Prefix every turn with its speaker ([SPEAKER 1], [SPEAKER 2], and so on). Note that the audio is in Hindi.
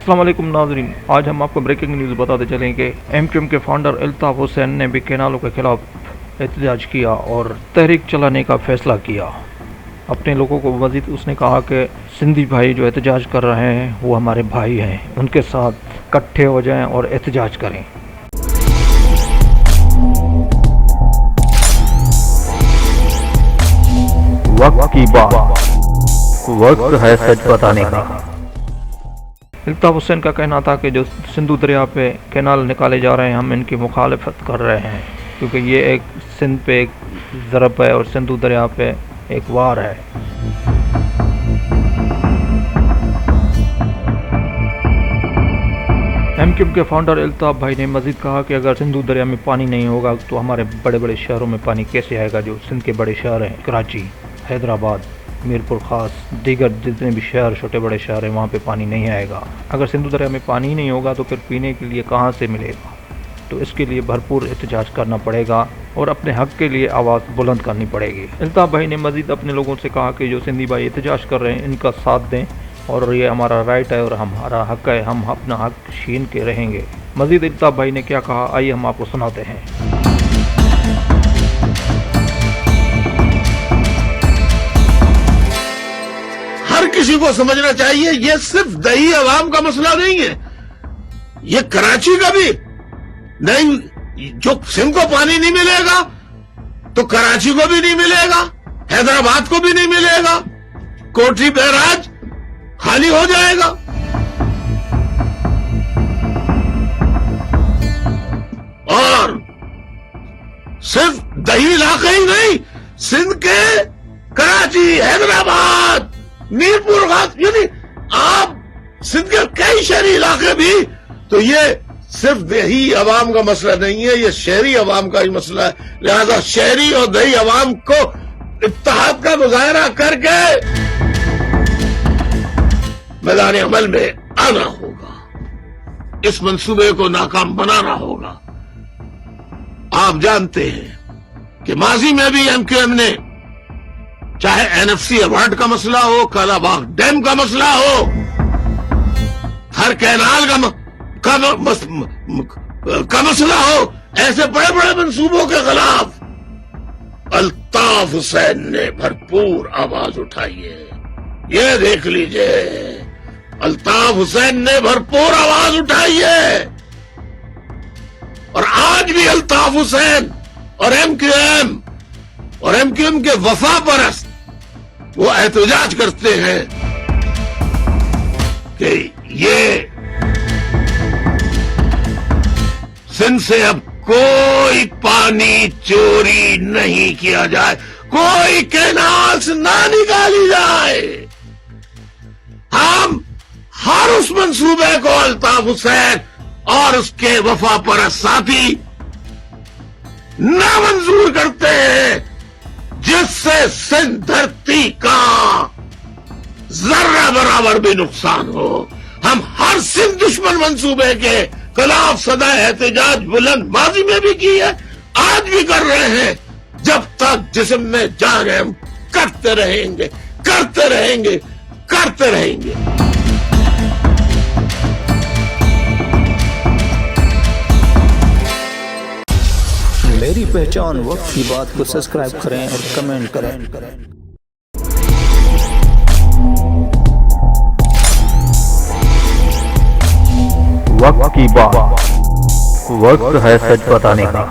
[SPEAKER 1] अस्सलाम वालेकुम नाज़रीन, आज हम आपको ब्रेकिंग न्यूज़ बताते चलें कि एमक्यूएम के फाउंडर अल्ताफ़ हुसैन ने भी कैनालों के खिलाफ एहतजाज किया और तहरीक चलाने का फ़ैसला किया। अपने लोगों को मज़ीद उसने कहा कि सिंधी भाई जो एहतजाज कर रहे हैं वो हमारे भाई हैं, उनके साथ इकट्ठे हो जाएं और एहतजाज करें। वक्त की बात, वक्त है सच बताने का। अल्ताफ़ हुसैन का कहना था कि जो सिंधु दरिया पे कैनाल निकाले जा रहे हैं, हम इनकी मुखालफत कर रहे हैं क्योंकि ये एक सिंध पे एक ज़रब है और सिंधु दरिया पे एक वार है। एमक्यूएम के फाउंडर अल्ताफ़ भाई ने मज़ीद कहा कि अगर सिंधु दरिया में पानी नहीं होगा तो हमारे बड़े बड़े शहरों में पानी कैसे आएगा। जो सिंध के बड़े शहर हैं, कराची, हैदराबाद, मीरपुर ख़ास, दीगर जितने भी शहर, छोटे बड़े शहर हैं, वहाँ पे पानी नहीं आएगा। अगर सिंधु दरिया में पानी नहीं होगा तो फिर पीने के लिए कहाँ से मिलेगा। तो इसके लिए भरपूर एहतजाज करना पड़ेगा और अपने हक़ के लिए आवाज़ बुलंद करनी पड़ेगी। अल्ताफ़ भाई ने मज़ीद अपने लोगों से कहा कि जो सिंधी भाई एहतजाज कर रहे हैं इनका साथ दें और ये हमारा राइट है और हमारा हक़ है, हम अपना हक़ छीन के रहेंगे। मज़ीद अल्ताफ़ भाई ने क्या कहा, आइए हम आपको सुनाते हैं।
[SPEAKER 2] हर किसी को समझना चाहिए ये सिर्फ दही अवाम का मसला नहीं है, ये कराची का भी नहीं। जो सिंध को पानी नहीं मिलेगा तो कराची को भी नहीं मिलेगा, हैदराबाद को भी नहीं मिलेगा, कोठी बैराज खाली हो जाएगा। और सिर्फ दही इलाका ही नहीं, सिंध के कराची, हैदराबाद, मीरपुर खास, यानी आप सिंध के कई शहरी इलाके भी, तो ये सिर्फ दही अवाम का मसला नहीं है, ये शहरी अवाम का ही मसला है। लिहाजा शहरी और दही अवाम को इत्तेहाद का मुजाहरा करके मैदान अमल में आना होगा, इस मंसूबे को नाकाम बनाना होगा। आप जानते हैं कि माजी में भी एमक्यूएम ने, चाहे एनएफसी अवार्ड का मसला हो, कालाबाग डैम का मसला हो, हर कैनाल का मसला हो, ऐसे बड़े बड़े मंसूबों के खिलाफ अल्ताफ़ हुसैन ने भरपूर आवाज उठाई है। ये देख लीजिए, अल्ताफ़ हुसैन ने भरपूर आवाज उठाई है और आज भी अल्ताफ़ हुसैन और एमक्यूएम के वफा परस्त वो एहतजाज करते हैं कि ये सिंध से अब कोई पानी चोरी नहीं किया जाए, कोई कैनाल से ना निकाली जाए। हम हर उस मंसूबे को अल्ताफ़ हुसैन और उसके वफा परस्त साथी नामंजूर करते हैं जिससे सिंध धरती का जर्रा बराबर भी नुकसान हो। हम हर सिंध दुश्मन मंसूबे के खिलाफ सदा एहतजाज बुलंद माजी में भी की है, आज भी कर रहे हैं। जब तक जिस्म में जान है हम करते रहेंगे, करते रहेंगे, करते रहेंगे।
[SPEAKER 3] मेरी पहचान वक्त की बात को सब्सक्राइब करें और कमेंट करें।
[SPEAKER 1] वक्त की बात, वक्त है सच बताने का।